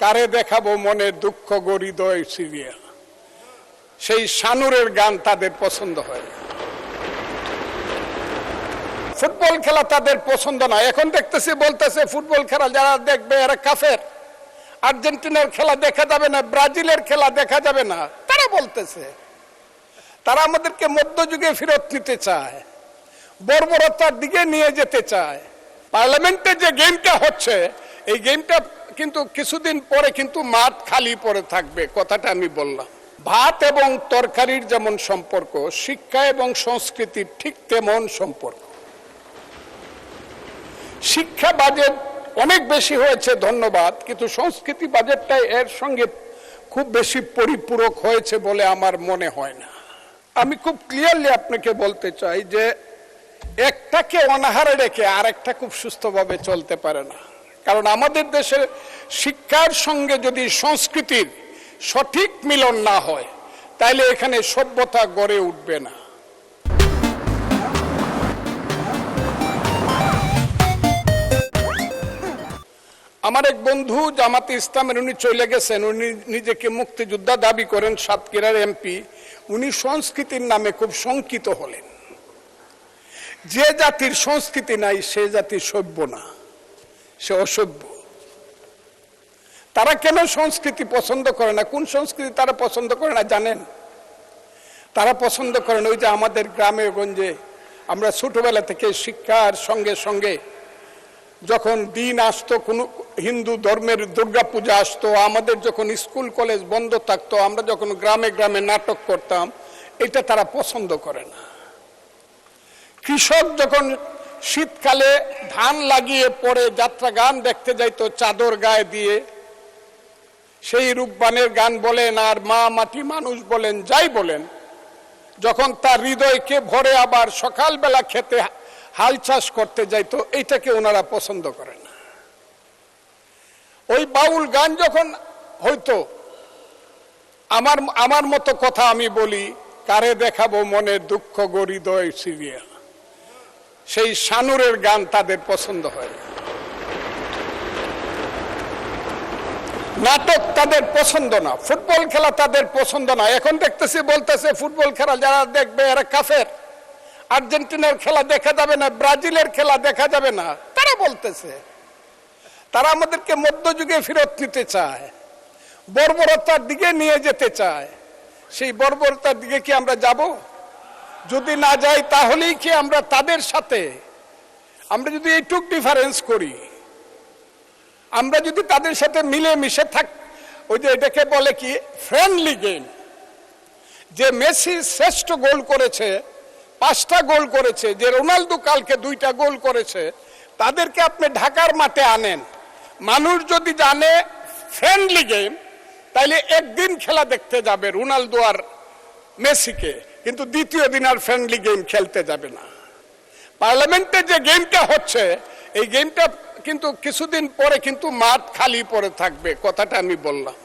কারে দেখাবো মনের দুঃখ গো হৃদয় সিরিয়া, সেই শানুরের গান তাদের পছন্দ হয়। ফুটবল খেলা তাদের পছন্দ না। এখন দেখতেছি বলতেছে ফুটবল খেলা যারা দেখবে এরা কাফের, আর্জেন্টিনার খেলা দেখা যাবে না, ব্রাজিলের খেলা দেখা যাবে না, তারা বলতেছে। তারা আমাদেরকে মধ্যযুগে ফেরত নিতে চায়, বর্বরতার দিকে নিয়ে যেতে চায়। পার্লামেন্টে যে গেমটা হচ্ছে, এই গেমটা কিন্তু কিছুদিন পরে কিন্তু মাঠ খালি পড়ে থাকবে, কথাটা আমি বললাম। ভাত এবং তরকারির যেমন সম্পর্ক, শিক্ষা এবং সংস্কৃতির ঠিক তেমন সম্পর্ক। শিক্ষা বাজেট অনেক বেশি হয়েছে, ধন্যবাদ, কিন্তু সংস্কৃতি বাজেটটা এর সঙ্গে খুব বেশি পরিপূরক হয়েছে বলে আমার মনে হয় না। আমি খুব ক্লিয়ারলি আপনাকে বলতে চাই যে একটাকে অনাহারে রেখে আরেকটা খুব সুস্থভাবে চলতে পারে না। কারণ আমাদের দেশের শিক্ষার সঙ্গে যদি সংস্কৃতির সঠিক মিলন না হয়, তাইলে এখানে সভ্যতা গড়ে উঠবে না। আমার এক বন্ধু জামাতে ইসলামের, উনি চলে গেছেন, উনি নিজেকে মুক্তিযোদ্ধা দাবি করেন, সাতক্ষীরার এমপি। উনি সংস্কৃতির নামে খুব শঙ্কিত হলেন। যে জাতির সংস্কৃতি নাই সে জাতি সভ্য না, সে অসভ্য। তারা কেন সংস্কৃতি পছন্দ করে না? কোন সংস্কৃতি তারা পছন্দ করে না জানেন? তারা পছন্দ করেন ওই যে আমাদের গ্রামে গঞ্জে আমরা ছোটবেলা থেকে শিক্ষার সঙ্গে সঙ্গে যখন দিন আসতো, কোনো হিন্দু ধর্মের দুর্গাপূজা আসতো, আমাদের যখন স্কুল কলেজ বন্ধ থাকতো, আমরা যখন গ্রামে গ্রামে নাটক করতাম, এটা তারা পছন্দ করে না। কৃষক যখন শীতকালে ধান লাগিয়ে পরে যাত্রা গান দেখতে যাইতো চাদর গায়ে দিয়ে, সেই রূপবানের গান বলেন আর মা মাটি মানুষ বলেন, যাই বলেন, যখন তার হৃদয়কে ভরে আবার সকালবেলা খেতে হাল চাষ করতে যাইতো, এইটাকে ওনারা পছন্দ করে না। ওই বাউল গান যখন হইতো, আমার মতো কথা আমি বলি, কারে দেখাবো মনের দুঃখ গো হৃদয় সিরিয়া, সেই শানুরের গান তাদের পছন্দ হয়। নাটক তাদের পছন্দ না, ফুটবল খেলা তাদের পছন্দ না। এখন দেখতেছি বলতেছে ফুটবল খেলা যারা দেখবে এরা কাফের, আর্জেন্টিনার খেলা দেখা যাবে না, ব্রাজিলের খেলা দেখা যাবে না, তারা বলতেছে। তারা আমাদেরকে মধ্যযুগে ফেরত নিতে চায়, বর্বরতার দিকে নিয়ে যেতে চায়। সেই বর্বরতার দিকে কি আমরা যাব? যদি না যাই তাহলেই কি আমরা তাদের সাথে, আমরা যদি এইটুক ডিফারেন্স করি, আমরা যদি তাদের সাথে মিলে মিশে থাক, ওই যে এটাকে বলে কি ফ্রেন্ডলি গেম। যে মেসি শ্রেষ্ঠ গোল করেছে, 5টা গোল করেছে, যে রোনাল্ডো কালকে 2টা গোল করেছে, তাদেরকে আপনি ঢাকার মাঠে আনেন, মানুষ যদি জানে ফ্রেন্ডলি গেম, তাইলে একদিন খেলা দেখতে যাবে রোনাল্ডো আর মেসিকে, কিন্তু দ্বিতীয় দিন আর ফ্রেন্ডলি গেম খেলতে যাবে না। পার্লামেন্টে যে গেমটা হচ্ছে, এই গেমটা কিন্তু কিছুদিন পরে কিন্তু মাঠ খালি পড়ে থাকবে, কথাটা আমি বললাম।